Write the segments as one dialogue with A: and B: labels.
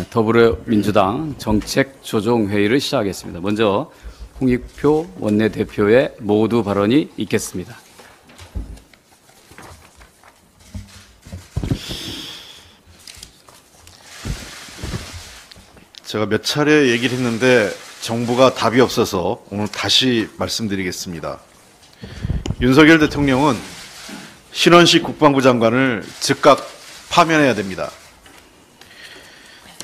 A: 더불어민주당 정책조정회의를 시작하겠습니다. 먼저 홍익표 원내대표의 모두 발언이 있겠습니다.
B: 제가 몇 차례 얘기를 했는데 정부가 답이 없어서 오늘 다시 말씀드리겠습니다. 윤석열 대통령은 신원식 국방부 장관을 즉각 파면해야 됩니다.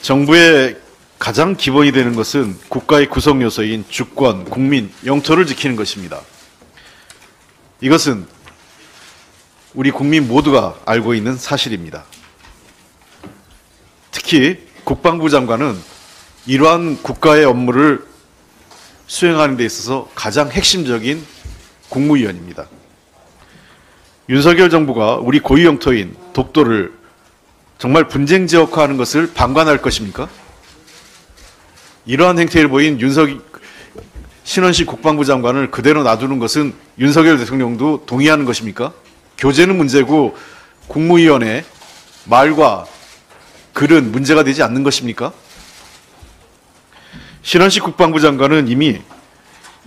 B: 정부의 가장 기본이 되는 것은 국가의 구성 요소인 주권, 국민, 영토를 지키는 것입니다. 이것은 우리 국민 모두가 알고 있는 사실입니다. 특히 국방부 장관은 이러한 국가의 업무를 수행하는 데 있어서 가장 핵심적인 국무위원입니다. 윤석열 정부가 우리 고유 영토인 독도를 정말 분쟁 지역화하는 것을 방관할 것입니까? 이러한 행태를 보인 신원식 국방부 장관을 그대로 놔두는 것은 윤석열 대통령도 동의하는 것입니까? 교재는 문제고 국무위원회 말과 글은 문제가 되지 않는 것입니까? 신원식 국방부 장관은 이미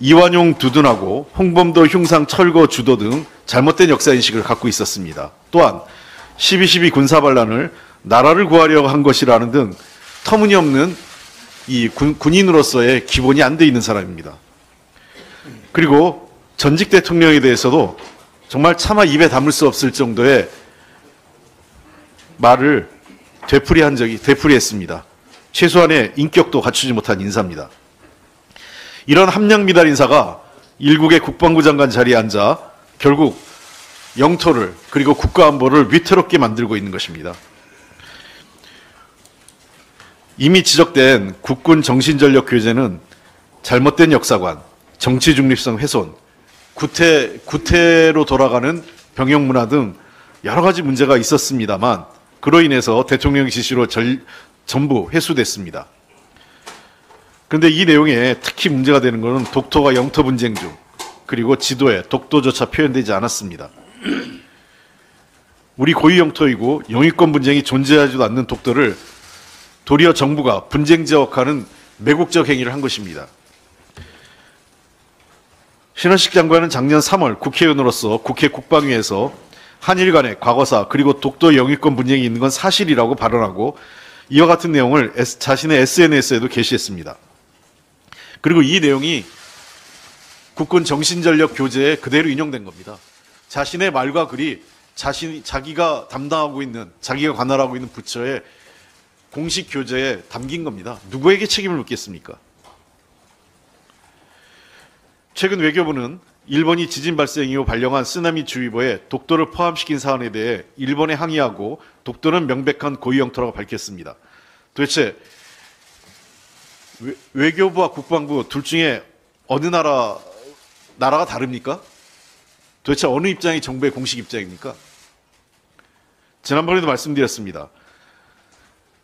B: 이완용 두둔하고 홍범도 흉상 철거 주도 등 잘못된 역사인식을 갖고 있었습니다. 또한 12.12 군사반란을 나라를 구하려고 한 것이라는 등 터무니없는 이 군인으로서의 기본이 안 돼 있는 사람입니다. 그리고 전직 대통령에 대해서도 정말 차마 입에 담을 수 없을 정도의 말을 되풀이했습니다. 최소한의 인격도 갖추지 못한 인사입니다. 이런 함량미달 인사가 일국의 국방부 장관 자리에 앉아 결국 영토를 그리고 국가안보를 위태롭게 만들고 있는 것입니다. 이미 지적된 국군 정신전력 교재는 잘못된 역사관, 정치 중립성 훼손, 구태로 돌아가는 병역 문화 등 여러 가지 문제가 있었습니다만 그로 인해서 대통령 지시로 전부 회수됐습니다. 그런데 이 내용에 특히 문제가 되는 것은 독도가 영토 분쟁 중 그리고 지도에 독도조차 표현되지 않았습니다. 우리 고유 영토이고 영유권 분쟁이 존재하지도 않는 독도를 도리어 정부가 분쟁 지역화하는 매국적 행위를 한 것입니다. 신원식 장관은 작년 3월 국회의원으로서 국회 국방위에서 한일 간의 과거사 그리고 독도 영유권 분쟁이 있는 건 사실이라고 발언하고 이와 같은 내용을 자신의 SNS에도 게시했습니다. 그리고 이 내용이 국군 정신전력 교재에 그대로 인용된 겁니다. 자신의 말과 글이 자기가 담당하고 있는, 자기가 관할하고 있는 부처의 공식 교재에 담긴 겁니다. 누구에게 책임을 묻겠습니까? 최근 외교부는 일본이 지진 발생 이후 발령한 쓰나미 주의보에 독도를 포함시킨 사안에 대해 일본에 항의하고 독도는 명백한 고유 영토라고 밝혔습니다. 도대체 외교부와 국방부 둘 중에 어느 나라가 다릅니까? 도대체 어느 입장이 정부의 공식 입장입니까? 지난번에도 말씀드렸습니다.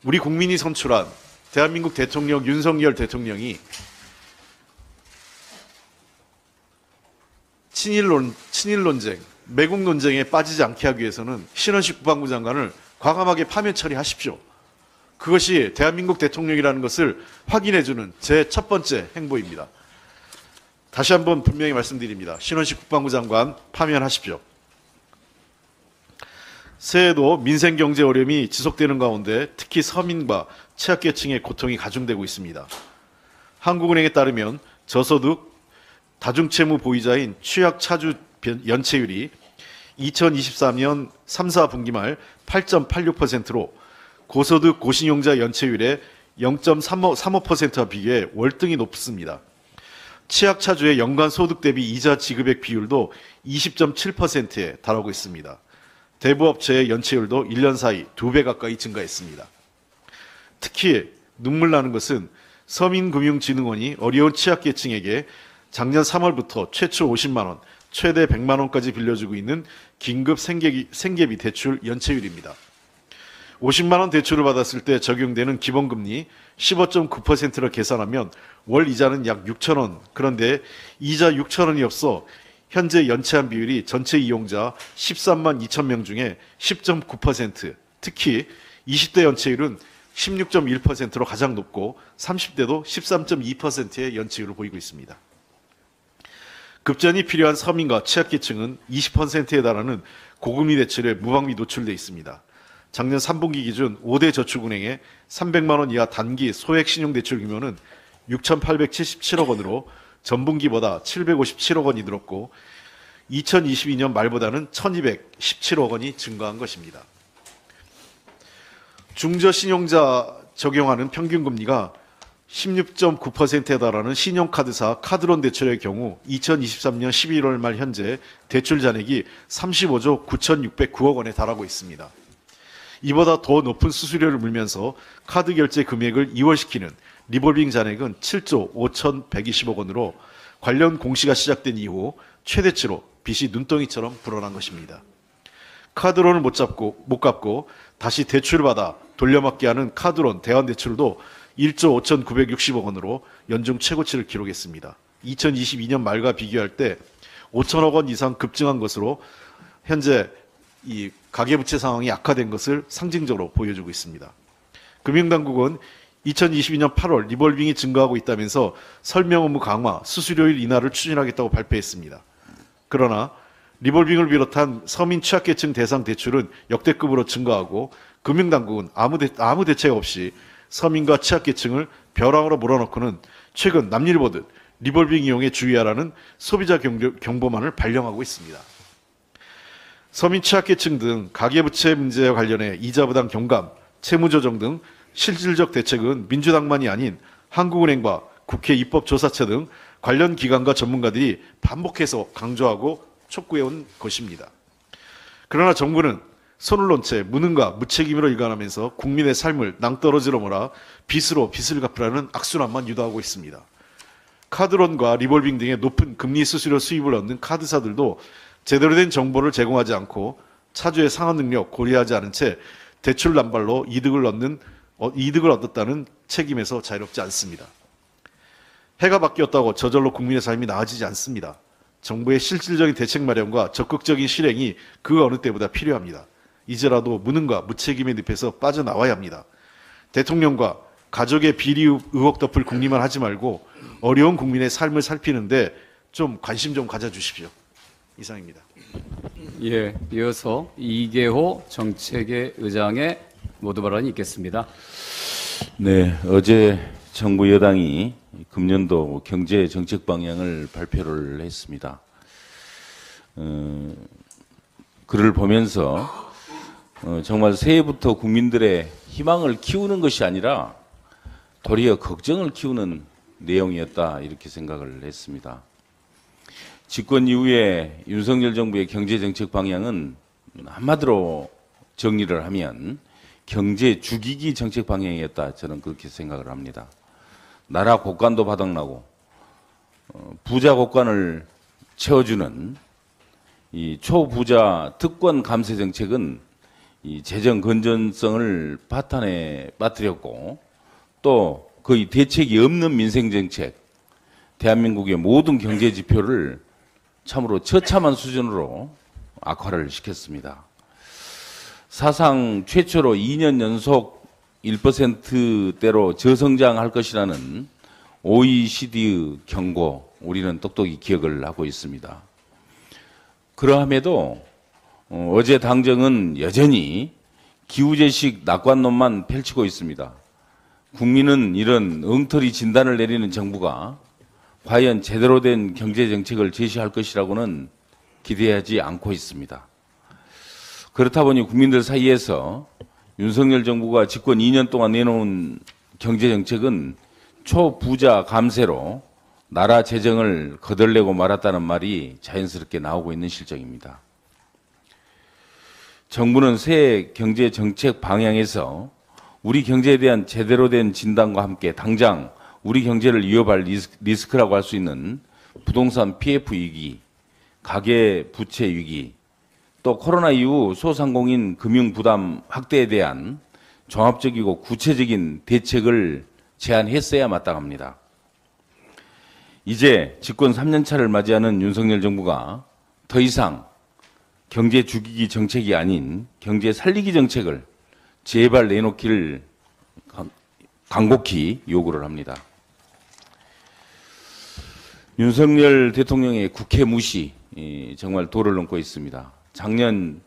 B: 우리 국민이 선출한 대한민국 대통령 윤석열 대통령이 친일 논쟁, 매국 논쟁에 빠지지 않게 하기 위해서는 신원식 국방부 장관을 과감하게 파면 처리하십시오. 그것이 대한민국 대통령이라는 것을 확인해주는 제 첫 번째 행보입니다. 다시 한번 분명히 말씀드립니다. 신원식 국방부 장관 파면하십시오. 새해에도 민생 경제 어려움이 지속되는 가운데 특히 서민과 취약계층의 고통이 가중되고 있습니다. 한국은행에 따르면 저소득 다중채무 보유자인 취약차주 연체율이 2023년 3, 4분기 말 8.86%로 고소득 고신용자 연체율의 0.35%와 비교해 월등히 높습니다. 취약차주의 연간 소득 대비 이자 지급액 비율도 20.7%에 달하고 있습니다. 대부업체의 연체율도 1년 사이 2배 가까이 증가했습니다. 특히 눈물 나는 것은 서민금융진흥원이 어려운 취약계층에게 작년 3월부터 최초 50만 원, 최대 100만 원까지 빌려주고 있는 긴급 생계비 대출 연체율입니다. 50만 원 대출을 받았을 때 적용되는 기본금리 15.9%로 계산하면 월 이자는 약 6천 원. 그런데 이자 6천 원이 없어 현재 연체한 비율이 전체 이용자 13만 2천 명 중에 10.9%, 특히 20대 연체율은 16.1%로 가장 높고 30대도 13.2%의 연체율을 보이고 있습니다. 급전이 필요한 서민과 취약계층은 20%에 달하는 고금리 대출에 무방비 노출돼 있습니다. 작년 3분기 기준 5대 저축은행의 300만 원 이하 단기 소액 신용대출 규모는 6,877억 원으로 전분기보다 757억 원이 늘었고 2022년 말보다는 1,217억 원이 증가한 것입니다. 중저신용자 적용하는 평균금리가 16.9%에 달하는 신용카드사 카드론 대출의 경우 2023년 11월 말 현재 대출 잔액이 35조 9,609억 원에 달하고 있습니다. 이보다 더 높은 수수료를 물면서 카드 결제 금액을 이월시키는 리볼빙 잔액은 7조 5,120억 원으로 관련 공시가 시작된 이후 최대치로 빚이 눈덩이처럼 불어난 것입니다. 카드론을 못 갚고 다시 대출을 받아 돌려막기 하는 카드론 대환대출도 1조 5,960억 원으로 연중 최고치를 기록했습니다. 2022년 말과 비교할 때 5천억 원 이상 급증한 것으로 현재 이 가계부채 상황이 악화된 것을 상징적으로 보여주고 있습니다. 금융당국은 2022년 8월 리볼빙이 증가하고 있다면서 설명 업무 강화, 수수료율 인하를 추진하겠다고 발표했습니다. 그러나 리볼빙을 비롯한 서민 취약계층 대상 대출은 역대급으로 증가하고 금융당국은 아무 대책 없이 서민과 취약계층을 벼랑으로 몰아넣고는 최근 남일 보듯 리볼빙 이용에 주의하라는 소비자 경보만을 발령하고 있습니다. 서민 취약계층 등 가계부채 문제와 관련해 이자부담 경감, 채무조정 등 실질적 대책은 민주당만이 아닌 한국은행과 국회 입법조사처 등 관련 기관과 전문가들이 반복해서 강조하고 촉구해온 것입니다. 그러나 정부는 손을 놓은 채 무능과 무책임으로 일관하면서 국민의 삶을 낭떠러지로 몰아 빚으로 빚을 갚으라는 악순환만 유도하고 있습니다. 카드론과 리볼빙 등의 높은 금리 수수료 수입을 얻는 카드사들도 제대로 된 정보를 제공하지 않고 차주의 상환 능력 고려하지 않은 채 대출 남발로 이득을 얻었다는 책임에서 자유롭지 않습니다. 해가 바뀌었다고 저절로 국민의 삶이 나아지지 않습니다. 정부의 실질적인 대책 마련과 적극적인 실행이 그 어느 때보다 필요합니다. 이제라도 무능과 무책임의 늪에서 빠져나와야 합니다. 대통령과 가족의 비리 의혹 덮을 국리만 하지 말고 어려운 국민의 삶을 살피는데 좀 관심 좀 가져주십시오. 이상입니다.
A: 예, 이어서 이계호 정책의 의장의 모두 발언이 있겠습니다.
C: 네, 어제 정부 여당이 금년도 경제 정책 방향을 발표를 했습니다. 글을 보면서 정말 새해부터 국민들의 희망을 키우는 것이 아니라 도리어 걱정을 키우는 내용이었다 이렇게 생각을 했습니다. 집권 이후에 윤석열 정부의 경제 정책 방향은 한마디로 정리를 하면 경제 죽이기 정책 방향이었다 저는 그렇게 생각을 합니다. 나라 곳간도 바닥나고 부자 곳간을 채워주는 이 초부자 특권 감세 정책은 이 재정 건전성을 파탄에 빠뜨렸고 또 거의 대책이 없는 민생 정책, 대한민국의 모든 경제 지표를 참으로 처참한 수준으로 악화를 시켰습니다. 사상 최초로 2년 연속 1%대로 저성장할 것이라는 OECD의 경고, 우리는 똑똑히 기억을 하고 있습니다. 그러함에도 어제 당정은 여전히 기우제식 낙관론만 펼치고 있습니다. 국민은 이런 엉터리 진단을 내리는 정부가 과연 제대로 된 경제정책을 제시할 것이라고는 기대하지 않고 있습니다. 그렇다 보니 국민들 사이에서 윤석열 정부가 집권 2년 동안 내놓은 경제정책은 초부자 감세로 나라 재정을 거덜내고 말았다는 말이 자연스럽게 나오고 있는 실정입니다. 정부는 새 경제정책 방향에서 우리 경제에 대한 제대로 된 진단과 함께 당장 우리 경제를 위협할 리스크라고 할 수 있는 부동산 PF 위기, 가계 부채 위기, 또 코로나 이후 소상공인 금융 부담 확대에 대한 종합적이고 구체적인 대책을 제안했어야 마땅합니다. 이제 집권 3년 차를 맞이하는 윤석열 정부가 더 이상 경제 죽이기 정책이 아닌 경제 살리기 정책을 제발 내놓기를 간곡히 요구를 합니다. 윤석열 대통령의 국회 무시 정말 도를 넘고 있습니다. 작년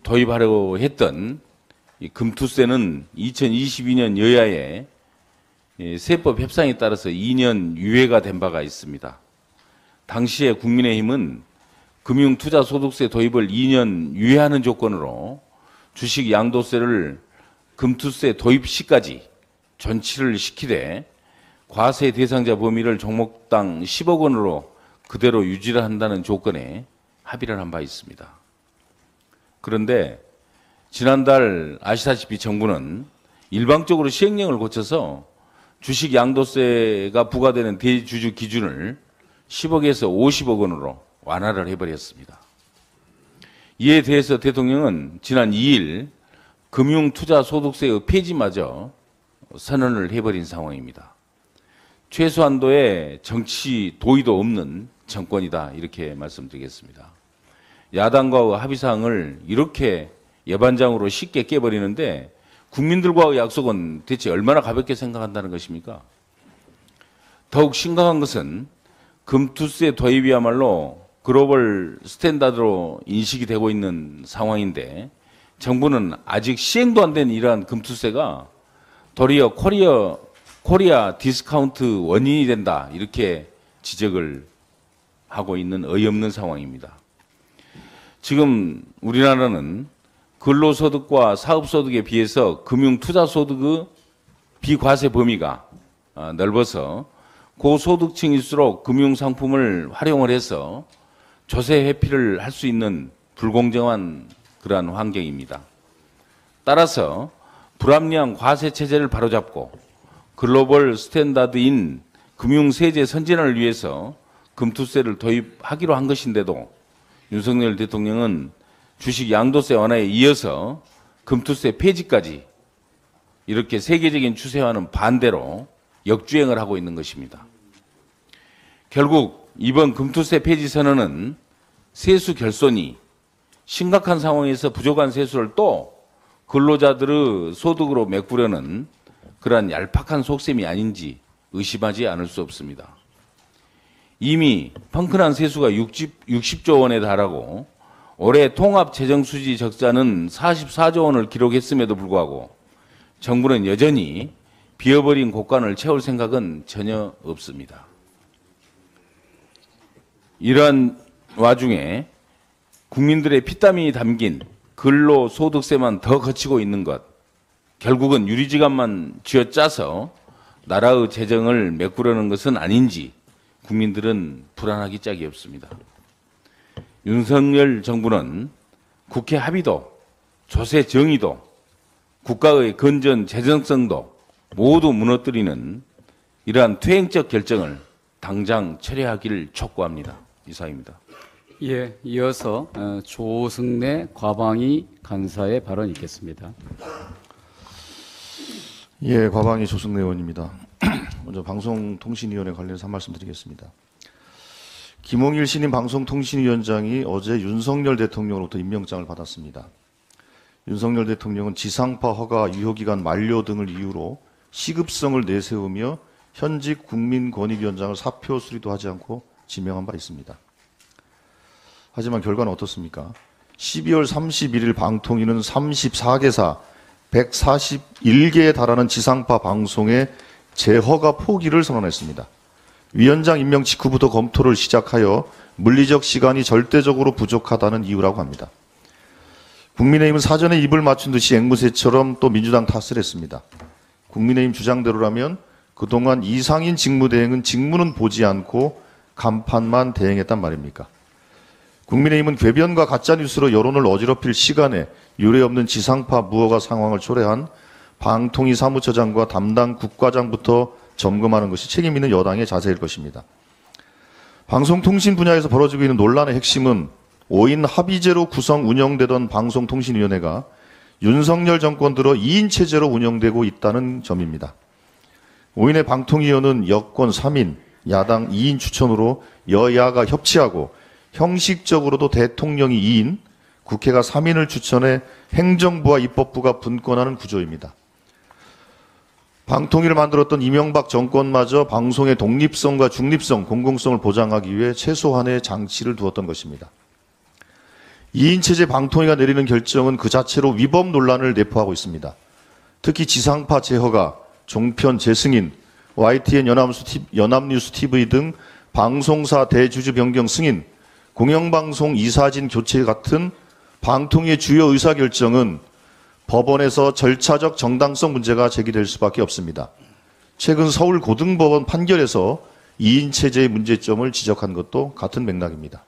C: 도입하려고 했던 이 금투세는 2022년 여야의 세법 협상에 따라서 2년 유예가 된 바가 있습니다. 당시에 국민의힘은 금융투자소득세 도입을 2년 유예하는 조건으로 주식 양도세를 금투세 도입 시까지 존치를 시키되 과세 대상자 범위를 종목당 10억 원으로 그대로 유지를 한다는 조건에 합의를 한 바 있습니다. 그런데 지난달 아시다시피 정부는 일방적으로 시행령을 고쳐서 주식 양도세가 부과되는 대주주 기준을 10억에서 50억 원으로 완화를 해버렸습니다. 이에 대해서 대통령은 지난 2일 금융투자소득세의 폐지마저 선언을 해버린 상황입니다. 최소한도의 정치 도의도 없는 정권이다 이렇게 말씀드리겠습니다. 야당과의 합의사항을 이렇게 예반장으로 쉽게 깨버리는데 국민들과의 약속은 대체 얼마나 가볍게 생각한다는 것입니까? 더욱 심각한 것은 금투세 도입이야말로 글로벌 스탠다드로 인식이 되고 있는 상황인데 정부는 아직 시행도 안 된 이러한 금투세가 도리어 코리아 디스카운트 원인이 된다 이렇게 지적을 하고 있는 어이없는 상황입니다. 지금 우리나라는 근로소득과 사업소득에 비해서 금융투자소득의 비과세 범위가 넓어서 고소득층일수록 금융상품을 활용을 해서 조세 회피를 할 수 있는 불공정한 그러한 환경입니다. 따라서 불합리한 과세 체제를 바로잡고 글로벌 스탠다드인 금융세제 선진화를 위해서 금투세를 도입하기로 한 것인데도 윤석열 대통령은 주식 양도세 완화에 이어서 금투세 폐지까지 이렇게 세계적인 추세와는 반대로 역주행을 하고 있는 것입니다. 결국 이번 금투세 폐지 선언은 세수 결손이 심각한 상황에서 부족한 세수를 또 근로자들의 소득으로 메꾸려는 그러한 얄팍한 속셈이 아닌지 의심하지 않을 수 없습니다. 이미 펑크난 세수가 60조 원에 달하고 올해 통합 재정 수지 적자는 44조 원을 기록했음에도 불구하고 정부는 여전히 비어버린 곳간을 채울 생각은 전혀 없습니다. 이러한 와중에 국민들의 피땀이 담긴 근로소득세만 더 거치고 있는 것, 결국은 유리지갑만 쥐어짜서 나라의 재정을 메꾸려는 것은 아닌지 국민들은 불안하기 짝이 없습니다. 윤석열 정부는 국회 합의도, 조세 정의도, 국가의 건전 재정성도 모두 무너뜨리는 이러한 퇴행적 결정을 당장 철회하기를 촉구합니다. 이상입니다.
A: 예, 이어서 조승래 과방위 간사의 발언이 있겠습니다.
D: 예, 과방위 조승래 의원입니다. 먼저 방송통신위원회 관련해서 한 말씀 드리겠습니다. 김홍일 신임 방송통신위원장이 어제 윤석열 대통령으로부터 임명장을 받았습니다. 윤석열 대통령은 지상파 허가 유효기간 만료 등을 이유로 시급성을 내세우며 현직 국민권익위원장을 사표 수리도 하지 않고 지명한 바 있습니다. 하지만 결과는 어떻습니까? 12월 31일 방통위는 34개사 141개에 달하는 지상파 방송의 재허가 포기를 선언했습니다. 위원장 임명 직후부터 검토를 시작하여 물리적 시간이 절대적으로 부족하다는 이유라고 합니다. 국민의힘은 사전에 입을 맞춘 듯이 앵무새처럼 또 민주당 탓을 했습니다. 국민의힘 주장대로라면 그동안 이상인 직무대행은 직무는 보지 않고 간판만 대행했단 말입니까? 국민의힘은 궤변과 가짜뉴스로 여론을 어지럽힐 시간에 유례없는 지상파 무허가 상황을 초래한 방통위 사무처장과 담당 국과장부터 점검하는 것이 책임 있는 여당의 자세일 것입니다. 방송통신 분야에서 벌어지고 있는 논란의 핵심은 5인 합의제로 구성 운영되던 방송통신위원회가 윤석열 정권 들어 2인 체제로 운영되고 있다는 점입니다. 5인의 방통위원은 여권 3인, 야당 2인 추천으로 여야가 협치하고 형식적으로도 대통령이 2인, 국회가 3인을 추천해 행정부와 입법부가 분권하는 구조입니다. 방통위를 만들었던 이명박 정권마저 방송의 독립성과 중립성, 공공성을 보장하기 위해 최소한의 장치를 두었던 것입니다. 2인 체제 방통위가 내리는 결정은 그 자체로 위법 논란을 내포하고 있습니다. 특히 지상파 제허가, 종편 재승인, YTN 연합뉴스 TV 등 방송사 대주주 변경 승인, 공영방송 이사진 교체 같은 방통위의 주요 의사결정은 법원에서 절차적 정당성 문제가 제기될 수밖에 없습니다. 최근 서울고등법원 판결에서 2인 체제의 문제점을 지적한 것도 같은 맥락입니다.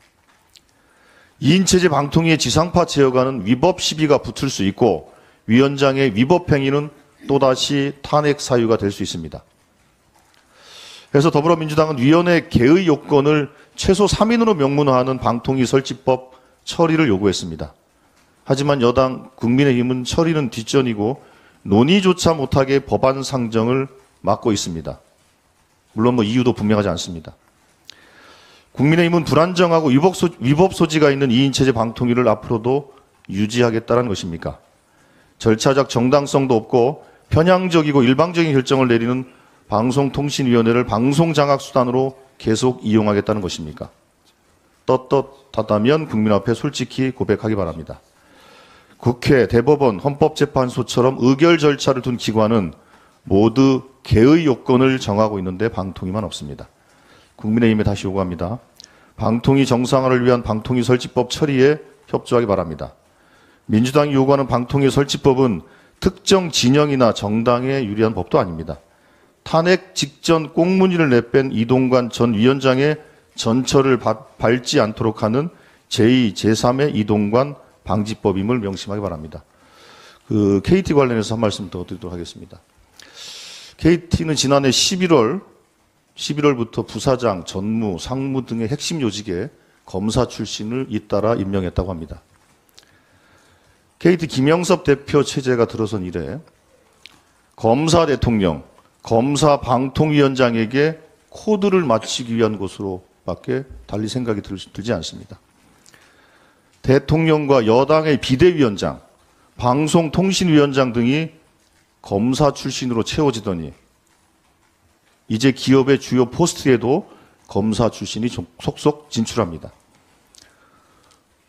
D: 2인 체제 방통위의 지상파 제어가는 위법 시비가 붙을 수 있고 위원장의 위법 행위는 또다시 탄핵 사유가 될 수 있습니다. 그래서 더불어민주당은 위원회 개의 요건을 최소 3인으로 명문화하는 방통위 설치법 처리를 요구했습니다. 하지만 여당 국민의힘은 처리는 뒷전이고 논의조차 못하게 법안 상정을 막고 있습니다. 물론 이유도 분명하지 않습니다. 국민의힘은 불안정하고 위법 소지가 있는 2인 체제 방통위를 앞으로도 유지하겠다는 것입니까? 절차적 정당성도 없고 편향적이고 일방적인 결정을 내리는 방송통신위원회를 방송장악수단으로 계속 이용하겠다는 것입니까? 떳떳하다면 국민 앞에 솔직히 고백하기 바랍니다. 국회, 대법원, 헌법재판소처럼 의결 절차를 둔 기관은 모두 개의 요건을 정하고 있는데 방통위만 없습니다. 국민의힘에 다시 요구합니다. 방통위 정상화를 위한 방통위 설치법 처리에 협조하기 바랍니다. 민주당이 요구하는 방통위 설치법은 특정 진영이나 정당에 유리한 법도 아닙니다. 탄핵 직전 꽁무니를 내뺀 이동관 전 위원장의 전철을 밟지 않도록 하는 제2, 제3의 이동관 방지법임을 명심하기 바랍니다. KT 관련해서 한 말씀 더 드리도록 하겠습니다. KT는 지난해 11월부터 부사장, 전무, 상무 등의 핵심 요직에 검사 출신을 잇따라 임명했다고 합니다. KT 김영섭 대표 체제가 들어선 이래 검사 대통령, 검사 방통위원장에게 코드를 맞추기 위한 것으로밖에 달리 생각이 들지 않습니다. 대통령과 여당의 비대위원장, 방송통신위원장 등이 검사 출신으로 채워지더니 이제 기업의 주요 포스트에도 검사 출신이 속속 진출합니다.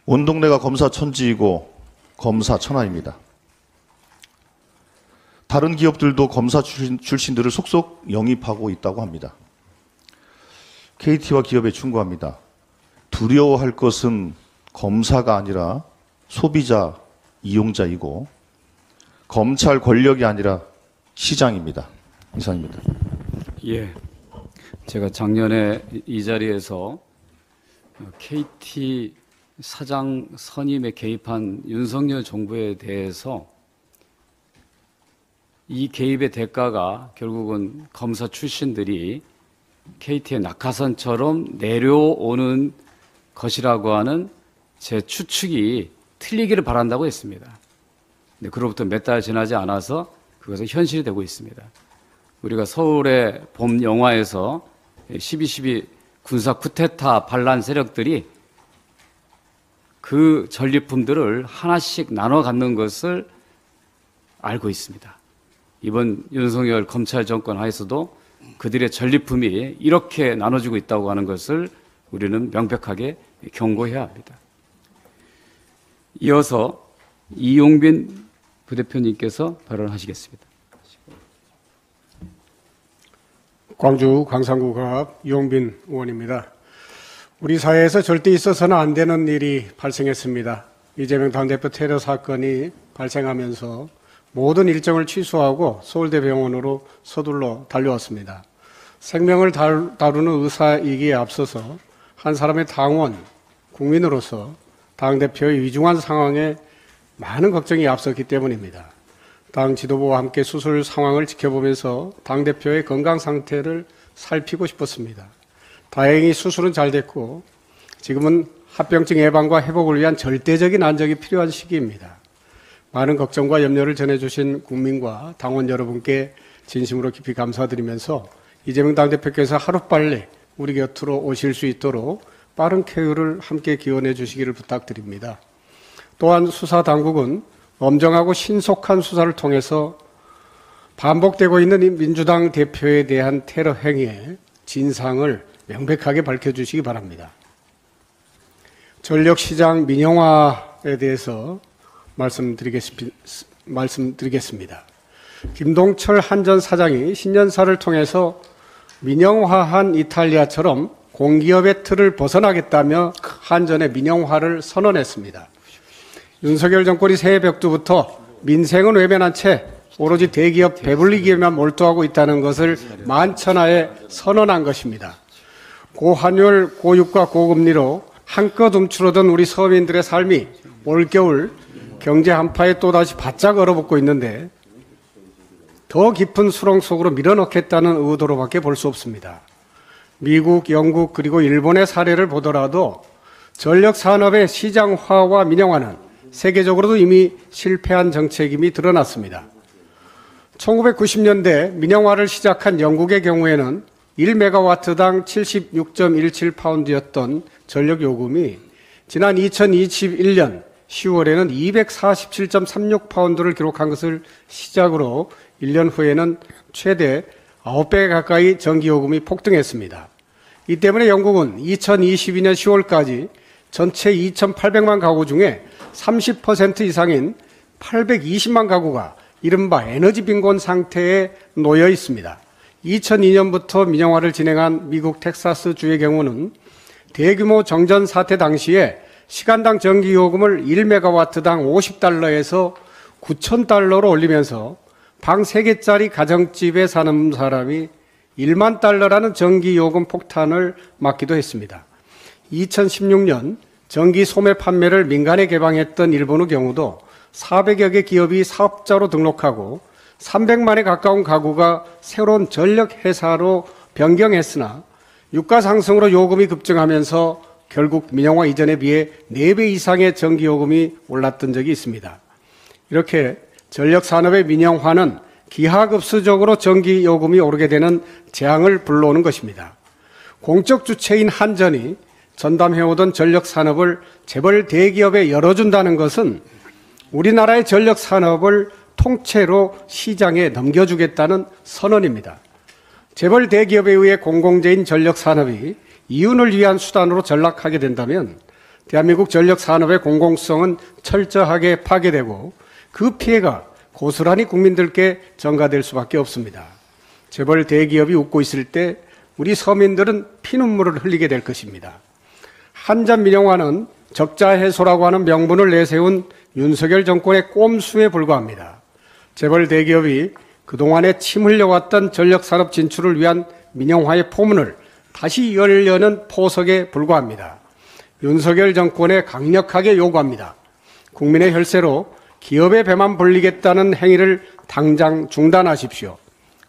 D: 온 동네가 검사 천지이고 검사 천하입니다. 다른 기업들도 검사 출신들을 속속 영입하고 있다고 합니다. KT와 기업에 충고합니다. 두려워할 것은 검사가 아니라 소비자, 이용자이고 검찰 권력이 아니라 시장입니다. 이상입니다.
A: 예, 제가 작년에 이 자리에서 KT 사장 선임에 개입한 윤석열 정부에 대해서 이 개입의 대가가 결국은 검사 출신들이 KT의 낙하산처럼 내려오는 것이라고 하는 제 추측이 틀리기를 바란다고 했습니다. 근데 그로부터 몇 달 지나지 않아서 그것은 현실이 되고 있습니다. 우리가 서울의 봄 영화에서 12.12 군사 쿠데타 반란 세력들이 그 전리품들을 하나씩 나눠 갖는 것을 알고 있습니다. 이번 윤석열 검찰 정권 하에서도 그들의 전리품이 이렇게 나눠지고 있다고 하는 것을 우리는 명백하게 경고해야 합니다. 이어서 이용빈 부대표님께서 발언하시겠습니다.
E: 광주 광산구갑 이용빈 의원입니다. 우리 사회에서 절대 있어서는 안 되는 일이 발생했습니다. 이재명 당대표 테러 사건이 발생하면서 모든 일정을 취소하고 서울대병원으로 서둘러 달려왔습니다. 생명을 다루는 의사이기에 앞서서 한 사람의 당원, 국민으로서 당대표의 위중한 상황에 많은 걱정이 앞섰기 때문입니다. 당 지도부와 함께 수술 상황을 지켜보면서 당대표의 건강 상태를 살피고 싶었습니다. 다행히 수술은 잘 됐고 지금은 합병증 예방과 회복을 위한 절대적인 안정이 필요한 시기입니다. 많은 걱정과 염려를 전해주신 국민과 당원 여러분께 진심으로 깊이 감사드리면서 이재명 당대표께서 하루빨리 우리 곁으로 오실 수 있도록 빠른 쾌유를 함께 기원해 주시기를 부탁드립니다. 또한 수사당국은 엄정하고 신속한 수사를 통해서 반복되고 있는 이 민주당 대표에 대한 테러 행위의 진상을 명백하게 밝혀주시기 바랍니다. 전력시장 민영화에 대해서 말씀드리겠습니다. 김동철 한전 사장이 신년사를 통해서 민영화한 이탈리아처럼 공기업의 틀을 벗어나겠다며 한전의 민영화를 선언했습니다. 윤석열 정권이 새해 벽두부터 민생은 외면한 채 오로지 대기업 배불리기에만 몰두하고 있다는 것을 만천하에 선언한 것입니다. 고환율, 고유가, 고금리로 한껏 움츠러든 우리 서민들의 삶이 올겨울 경제 한파에 또다시 바짝 얼어붙고 있는데 더 깊은 수렁 속으로 밀어넣겠다는 의도로밖에 볼 수 없습니다. 미국, 영국 그리고 일본의 사례를 보더라도 전력산업의 시장화와 민영화는 세계적으로도 이미 실패한 정책임이 드러났습니다. 1990년대 민영화를 시작한 영국의 경우에는 1메가와트당 76.17파운드였던 전력 요금이 지난 2021년 10월에는 247.36파운드를 기록한 것을 시작으로 1년 후에는 최대 9배 가까이 전기요금이 폭등했습니다. 이 때문에 영국은 2022년 10월까지 전체 2,800만 가구 중에 30% 이상인 820만 가구가 이른바 에너지 빈곤 상태에 놓여 있습니다. 2002년부터 민영화를 진행한 미국 텍사스주의 경우는 대규모 정전 사태 당시에 시간당 전기요금을 1메가와트당 50달러에서 9,000달러로 올리면서 방 3개짜리 가정집에 사는 사람이 1만 달러라는 전기요금 폭탄을 맞기도 했습니다. 2016년 전기 소매 판매를 민간에 개방했던 일본의 경우도 400여 개 기업이 사업자로 등록하고 300만에 가까운 가구가 새로운 전력 회사로 변경했으나 유가 상승으로 요금이 급증하면서 결국 민영화 이전에 비해 4배 이상의 전기요금이 올랐던 적이 있습니다. 이렇게 전력산업의 민영화는 기하급수적으로 전기요금이 오르게 되는 재앙을 불러오는 것입니다. 공적 주체인 한전이 전담해오던 전력산업을 재벌 대기업에 열어준다는 것은 우리나라의 전력산업을 통째로 시장에 넘겨주겠다는 선언입니다. 재벌 대기업에 의해 공공재인 전력산업이 이윤을 위한 수단으로 전락하게 된다면 대한민국 전력산업의 공공성은 철저하게 파괴되고 그 피해가 고스란히 국민들께 전가될 수밖에 없습니다. 재벌 대기업이 웃고 있을 때 우리 서민들은 피눈물을 흘리게 될 것입니다. 한전 민영화는 적자 해소라고 하는 명분을 내세운 윤석열 정권의 꼼수에 불과합니다. 재벌 대기업이 그동안에 침 흘려왔던 전력산업 진출을 위한 민영화의 포문을 다시 열려는 포석에 불과합니다. 윤석열 정권에 강력하게 요구합니다. 국민의 혈세로 기업의 배만 불리겠다는 행위를 당장 중단하십시오.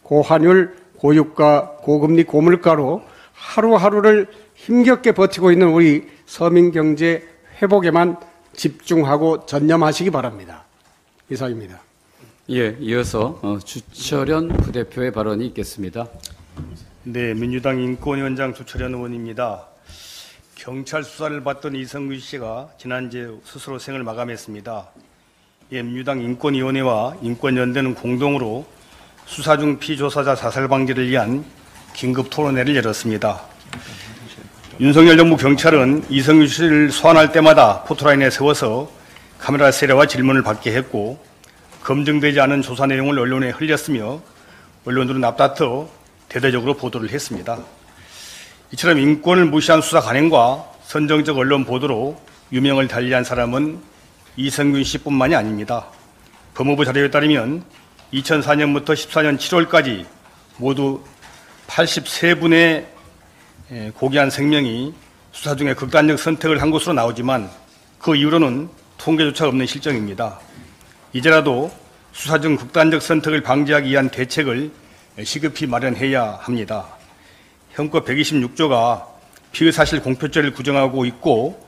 E: 고환율, 고유가, 고금리, 고물가로 하루하루를 힘겹게 버티고 있는 우리 서민 경제 회복에만 집중하고 전념하시기 바랍니다. 이상입니다.
A: 예, 이어서 주철현 부대표의 발언이 있겠습니다.
F: 네, 민주당 인권위원장 주철현 의원입니다. 경찰 수사를 받던 이성균 씨가 지난주에 스스로 생을 마감했습니다. 예, 민주당 인권위원회와 인권연대는 공동으로 수사 중 피조사자 자살 방지를 위한 긴급 토론회를 열었습니다. 윤석열 정부 경찰은 이성균 씨를 소환할 때마다 포토라인에 세워서 카메라 세례와 질문을 받게 했고 검증되지 않은 조사 내용을 언론에 흘렸으며 언론들은 앞다퉈 대대적으로 보도를 했습니다. 이처럼 인권을 무시한 수사 관행과 선정적 언론 보도로 유명을 달리한 사람은 이성균 씨뿐만이 아닙니다. 법무부 자료에 따르면 2004년부터 14년 7월까지 모두 83분의 고귀한 생명이 수사 중에 극단적 선택을 한 것으로 나오지만 그 이후로는 통계조차 없는 실정입니다. 이제라도 수사 중 극단적 선택을 방지하기 위한 대책을 시급히 마련해야 합니다. 현법 126조가 피의사실 공표죄를 규정하고 있고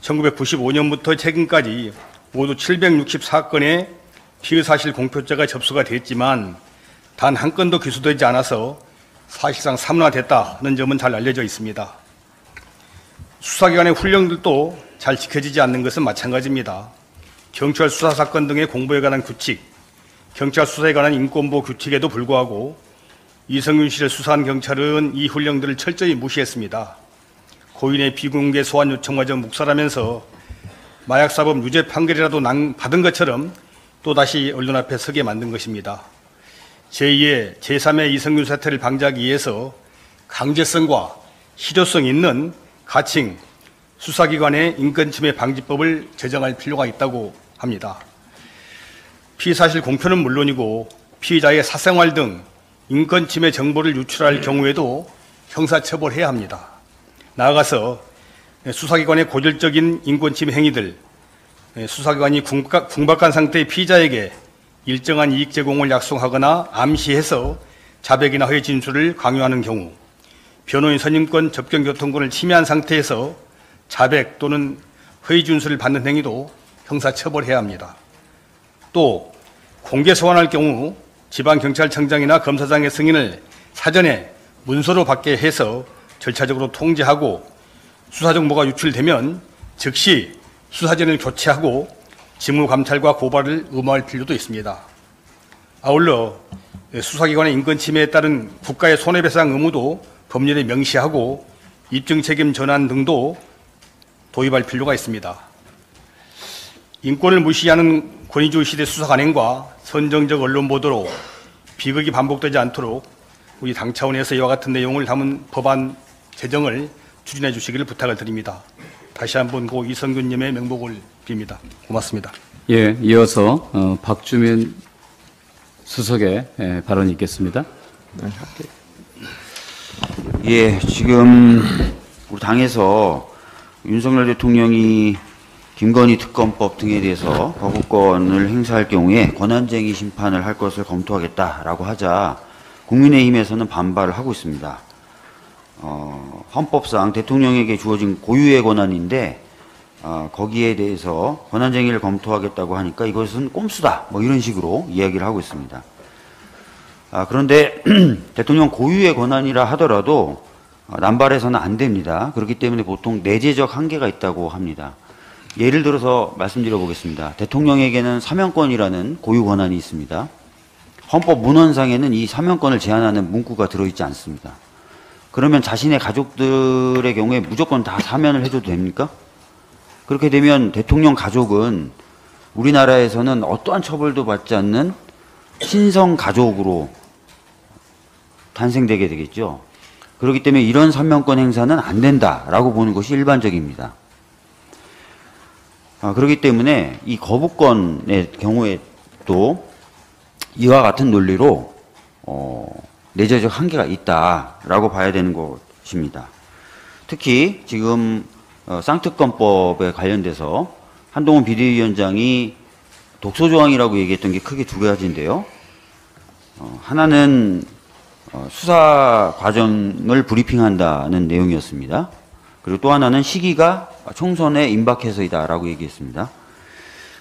F: 1995년부터 최근까지 모두 764건의 피의사실 공표죄가 접수가 됐지만 단 한 건도 기소되지 않아서 사실상 사문화됐다는 점은 잘 알려져 있습니다. 수사기관의 훈령들도 잘 지켜지지 않는 것은 마찬가지입니다. 경찰 수사사건 등의 공보에 관한 규칙, 경찰 수사에 관한 인권보호 규칙에도 불구하고 이성균 씨를 수사한 경찰은 이 훈령들을 철저히 무시했습니다. 고인의 비공개 소환 요청마저 묵살하면서 마약사범 유죄 판결이라도 받은 것처럼 또다시 언론 앞에 서게 만든 것입니다. 제2의 제3의 이성균 사태를 방지하기 위해서 강제성과 실효성 있는 가칭 수사기관의 인권침해 방지법을 제정할 필요가 있다고 합니다. 피의사실 공표는 물론이고 피의자의 사생활 등 인권침해 정보를 유출할 경우에도 형사처벌해야 합니다. 나아가서 수사기관의 고질적인 인권침해 행위들, 수사기관이 궁박한 상태의 피의자에게 일정한 이익 제공을 약속하거나 암시해서 자백이나 허위 진술을 강요하는 경우, 변호인 선임권, 접견교통권을 침해한 상태에서 자백 또는 허위 진술을 받는 행위도 형사처벌해야 합니다. 또 공개 소환할 경우 지방경찰청장이나 검사장의 승인을 사전에 문서로 받게 해서 절차적으로 통지하고 수사정보가 유출되면 즉시 수사진을 교체하고 직무감찰과 고발을 의무화할 필요도 있습니다. 아울러 수사기관의 인권침해에 따른 국가의 손해배상 의무도 법률에 명시하고 입증책임 전환 등도 도입할 필요가 있습니다. 인권을 무시하는 권위주의 시대 수사 관행과 선정적 언론 보도로 비극이 반복되지 않도록 우리 당 차원에서 이와 같은 내용을 담은 법안 제정을 추진해 주시기를 부탁을 드립니다. 다시 한번 고 이성균님의 명복을 빕니다. 고맙습니다.
A: 예, 이어서 박주민 수석의 발언이 있겠습니다.
G: 예, 지금 우리 당에서 윤석열 대통령이 김건희 특검법 등에 대해서 거부권을 행사할 경우에 권한쟁의 심판을 할 것을 검토하겠다라고 하자 국민의힘에서는 반발을 하고 있습니다. 헌법상 대통령에게 주어진 고유의 권한인데 거기에 대해서 권한쟁의를 검토하겠다고 하니까 이것은 꼼수다 뭐 이런 식으로 이야기를 하고 있습니다. 그런데 대통령 고유의 권한이라 하더라도 남발해서는 안 됩니다. 그렇기 때문에 보통 내재적 한계가 있다고 합니다. 예를 들어서 말씀드려 보겠습니다. 대통령에게는 사면권이라는 고유 권한이 있습니다. 헌법 문헌상에는 이 사면권을 제한하는 문구가 들어있지 않습니다. 그러면 자신의 가족들의 경우에 무조건 다 사면을 해줘도 됩니까? 그렇게 되면 대통령 가족은 우리나라에서는 어떠한 처벌도 받지 않는 신성 가족으로 탄생되게 되겠죠. 그렇기 때문에 이런 사면권 행사는 안 된다라고 보는 것이 일반적입니다. 그렇기 때문에 이 거부권의 경우에 또 이와 같은 논리로 내재적 한계가 있다라고 봐야 되는 것입니다. 특히 지금 쌍특검법에 관련돼서 한동훈 비대위원장이 독소조항이라고 얘기했던 게 크게 두 가지인데요. 하나는 수사 과정을 브리핑한다는 내용이었습니다. 그리고 또 하나는 시기가 총선에 임박해서이다라고 얘기했습니다.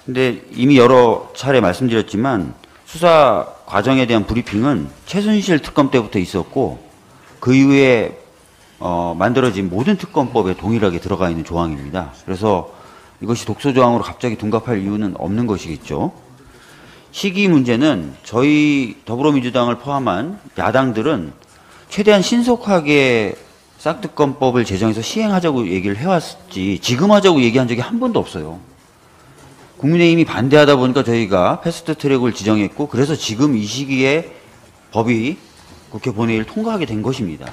G: 근데 이미 여러 차례 말씀드렸지만 수사 과정에 대한 브리핑은 최순실 특검 때부터 있었고 그 이후에 만들어진 모든 특검법에 동일하게 들어가 있는 조항입니다. 그래서 이것이 독소조항으로 갑자기 둔갑할 이유는 없는 것이겠죠. 시기 문제는 저희 더불어민주당을 포함한 야당들은 최대한 신속하게 쌍특검법을 제정해서 시행하자고 얘기를 해왔지 지금 하자고 얘기한 적이 한 번도 없어요. 국민의힘이 반대하다 보니까 저희가 패스트트랙을 지정했고 그래서 지금 이 시기에 법이 국회 본회의를 통과하게 된 것입니다.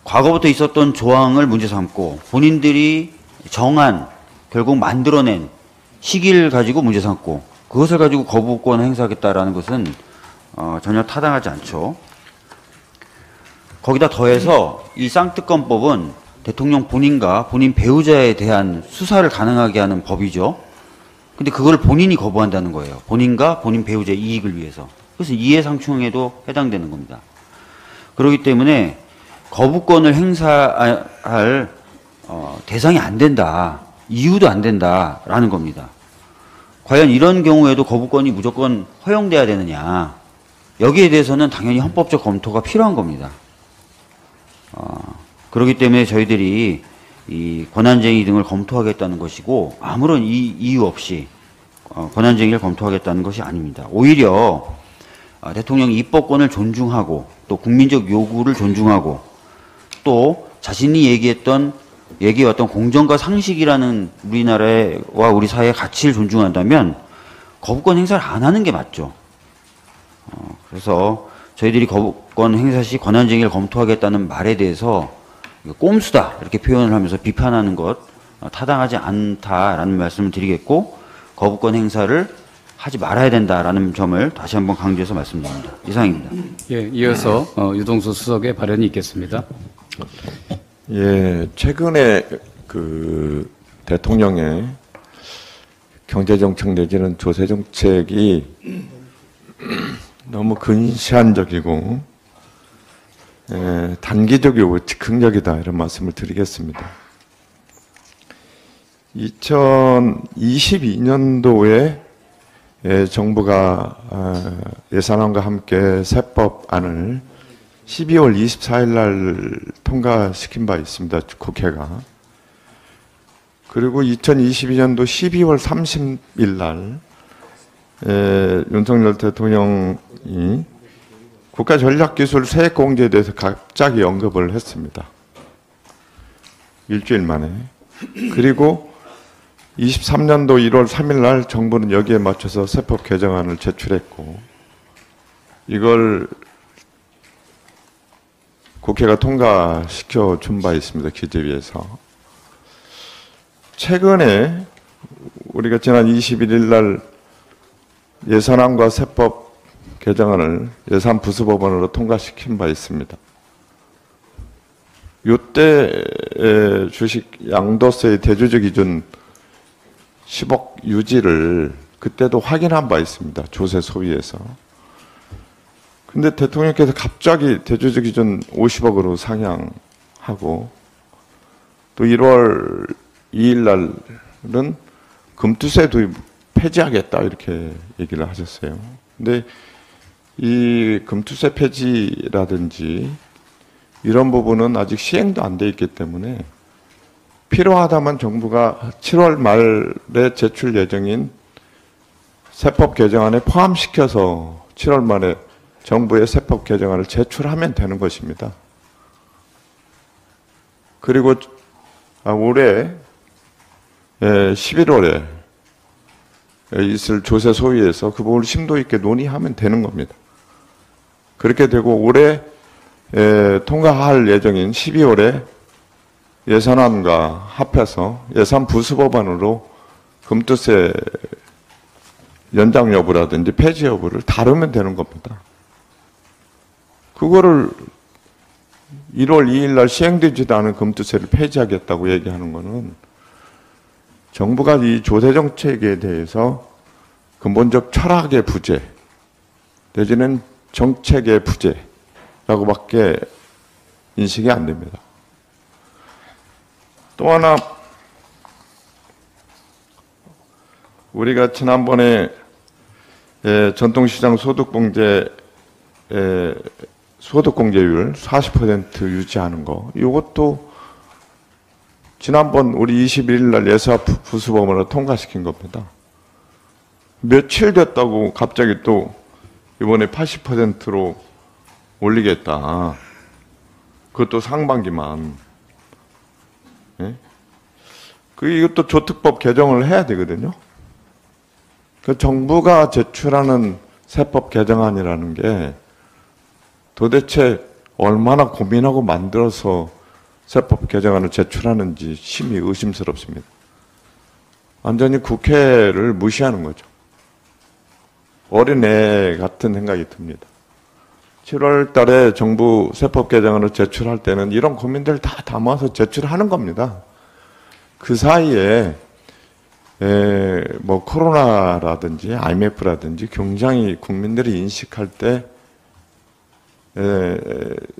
G: 과거부터 있었던 조항을 문제 삼고 본인들이 정한 결국 만들어낸 시기를 가지고 문제 삼고 그것을 가지고 거부권 행사하겠다라는 것은 전혀 타당하지 않죠. 거기다 더해서 이 쌍특검법은 대통령 본인과 본인 배우자에 대한 수사를 가능하게 하는 법이죠. 근데 그걸 본인이 거부한다는 거예요. 본인과 본인 배우자의 이익을 위해서. 그래서 이해상충에도 해당되는 겁니다. 그렇기 때문에 거부권을 행사할 대상이 안 된다. 이유도 안 된다라는 겁니다. 과연 이런 경우에도 거부권이 무조건 허용돼야 되느냐. 여기에 대해서는 당연히 헌법적 검토가 필요한 겁니다. 그렇기 때문에 저희들이 이 권한쟁의 등을 검토하겠다는 것이고 아무런 이유 없이 권한쟁의를 검토하겠다는 것이 아닙니다. 오히려 대통령이 입법권을 존중하고 또 국민적 요구를 존중하고 또 자신이 얘기해왔던 공정과 상식이라는 우리나라와 우리 사회의 가치를 존중한다면 거부권 행사를 안 하는 게 맞죠. 그래서 저희들이 거부권 행사 시 권한쟁의를 검토하겠다는 말에 대해서 꼼수다 이렇게 표현을 하면서 비판하는 것 타당하지 않다라는 말씀을 드리겠고 거부권 행사를 하지 말아야 된다라는 점을 다시 한번 강조해서 말씀드립니다. 이상입니다.
A: 예, 이어서 유동수 수석의 발언이 있겠습니다.
H: 예, 최근에 그 대통령의 경제정책 내지는 조세정책이 너무 근시안적이고 단기적이고 즉흥적이다 이런 말씀을 드리겠습니다. 2022년도에 정부가 예산안과 함께 세법안을 12월 24일 날 통과시킨 바 있습니다. 국회가. 그리고 2022년도 12월 30일 날 윤석열 대통령이 국가전략기술 세액공제에 대해서 갑자기 언급을 했습니다. 일주일 만에. 그리고 23년도 1월 3일 날 정부는 여기에 맞춰서 세법 개정안을 제출했고 이걸 국회가 통과시켜 준 바 있습니다. 기재위에서. 최근에 우리가 지난 21일 날 예산안과 세법 개정안을 예산부수법안으로 통과시킨 바 있습니다. 이때 주식 양도세의 대주주 기준 10억 유지를 그때도 확인한 바 있습니다. 조세 소위에서. 근데 대통령께서 갑자기 대주주 기준 50억으로 상향하고 또 1월 2일 날은 금투세 도입 폐지하겠다 이렇게 얘기를 하셨어요. 근데 이 금투세 폐지라든지 이런 부분은 아직 시행도 안 돼 있기 때문에 필요하다면 정부가 7월 말에 제출 예정인 세법 개정안에 포함시켜서 7월 말에 정부의 세법 개정안을 제출하면 되는 것입니다. 그리고 올해 11월에 있을 조세 소위에서 그 부분을 심도 있게 논의하면 되는 겁니다. 그렇게 되고 올해 통과할 예정인 12월에 예산안과 합해서 예산 부수법안으로 금투세 연장 여부라든지 폐지 여부를 다루면 되는 겁니다. 그거를 1월 2일 날 시행되지도 않은 금투세를 폐지하겠다고 얘기하는 거는 정부가 이 조세정책에 대해서 근본적 철학의 부재 내지는 정책의 부재라고밖에 인식이 안 됩니다. 또 하나 우리가 지난번에 전통시장 소득공제율 40% 유지하는 거 이것도 지난번 우리 21일 날 예산부수법안으로 통과시킨 겁니다. 며칠 됐다고 갑자기 또 이번에 80%로 올리겠다. 그것도 상반기만. 예? 이것도 조특법 개정을 해야 되거든요. 그 정부가 제출하는 세법 개정안이라는 게 도대체 얼마나 고민하고 만들어서 세법 개정안을 제출하는지 심히 의심스럽습니다. 완전히 국회를 무시하는 거죠. 어린애 같은 생각이 듭니다. 7월 달에 정부 세법 개정안을 제출할 때는 이런 고민들 다 담아서 제출하는 겁니다. 그 사이에 뭐 코로나라든지 IMF라든지 굉장히 국민들이 인식할 때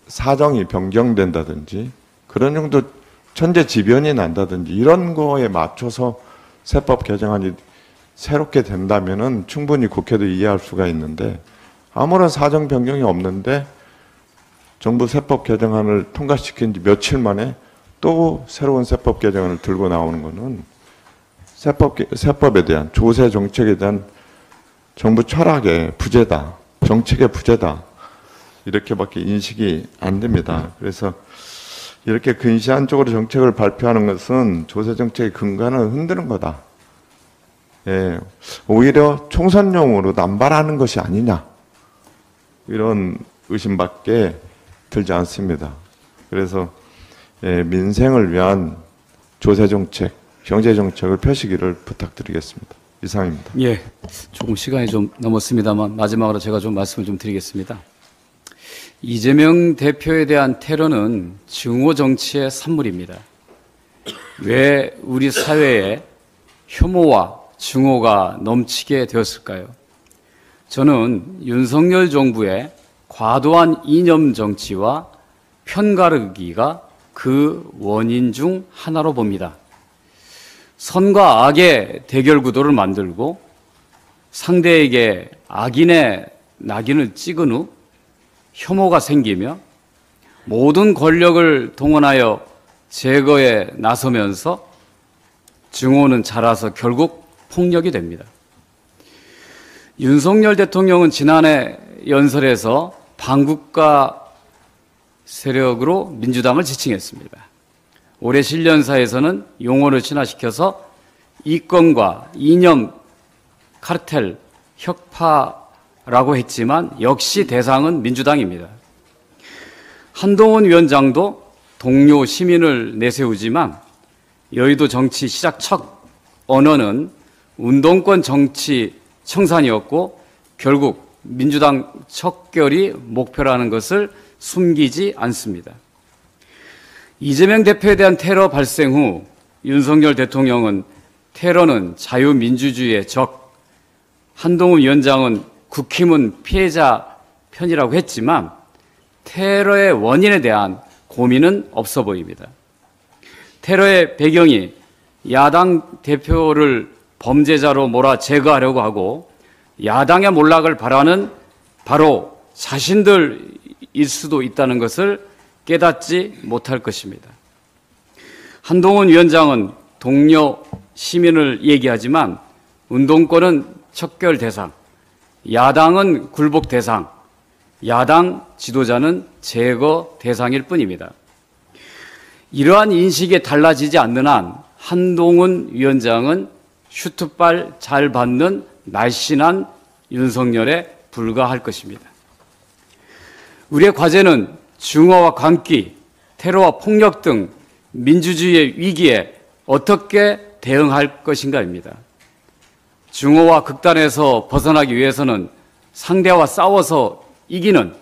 H: 사정이 변경된다든지 그런 정도 천재지변이 난다든지 이런 거에 맞춰서 세법 개정안이 새롭게 된다면은 충분히 국회도 이해할 수가 있는데 아무런 사정 변경이 없는데 정부 세법 개정안을 통과시킨 지 며칠 만에 또 새로운 세법 개정안을 들고 나오는 거는 세법에 대한 조세 정책에 대한 정부 철학의 부재다, 정책의 부재다 이렇게밖에 인식이 안 됩니다. 그래서 이렇게 근시안적으로 정책을 발표하는 것은 조세 정책의 근간을 흔드는 거다. 예, 오히려 총선용으로 남발하는 것이 아니냐 이런 의심밖에 들지 않습니다. 그래서 민생을 위한 조세 정책, 경제 정책을 펴시기를 부탁드리겠습니다. 이상입니다.
A: 예, 조금 시간이 좀 넘었습니다만 마지막으로 제가 좀 말씀을 좀 드리겠습니다. 이재명 대표에 대한 테러는 증오 정치의 산물입니다. 왜 우리 사회에 혐오와 증오가 넘치게 되었을까요? 저는 윤석열 정부의 과도한 이념 정치와 편가르기가 그 원인 중 하나로 봅니다. 선과 악의 대결 구도를 만들고 상대에게 악인의 낙인을 찍은 후 혐오가 생기며 모든 권력을 동원하여 제거에 나서면서 증오는 자라서 결국 폭력이 됩니다. 윤석열 대통령은 지난해 연설에서 반국가 세력으로 민주당을 지칭했습니다. 올해 신년사에서는 용어를 친화시켜서 이권과 이념 카르텔 혁파라고 했지만 역시 대상은 민주당입니다. 한동훈 위원장도 동료 시민을 내세우지만 여의도 정치 시작 첫 언어는 운동권 정치 청산이었고 결국 민주당 척결이 목표라는 것을 숨기지 않습니다. 이재명 대표에 대한 테러 발생 후 윤석열 대통령은 테러는 자유민주주의의 적, 한동훈 위원장은 국힘은 피해자 편이라고 했지만 테러의 원인에 대한 고민은 없어 보입니다. 테러의 배경이 야당 대표를 범죄자로 몰아 제거하려고 하고 야당의 몰락을 바라는 바로 자신들일 수도 있다는 것을 깨닫지 못할 것입니다. 한동훈 위원장은 동료 시민을 얘기하지만 운동권은 척결 대상, 야당은 굴복 대상, 야당 지도자는 제거 대상일 뿐입니다. 이러한 인식이 달라지지 않는 한 한동훈 위원장은 슈트발 잘 받는 날씬한 윤석열에 불과할 것입니다. 우리의 과제는 증오와 광기, 테러와 폭력 등 민주주의의 위기에 어떻게 대응할 것인가입니다. 증오와 극단에서 벗어나기 위해서는 상대와 싸워서 이기는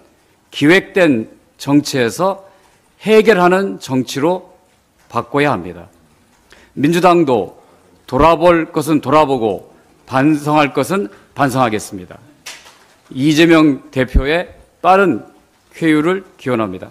A: 기획된 정치에서 해결하는 정치로 바꿔야 합니다. 민주당도 돌아볼 것은 돌아보고 반성할 것은 반성하겠습니다. 이재명 대표의 빠른 쾌유를 기원합니다.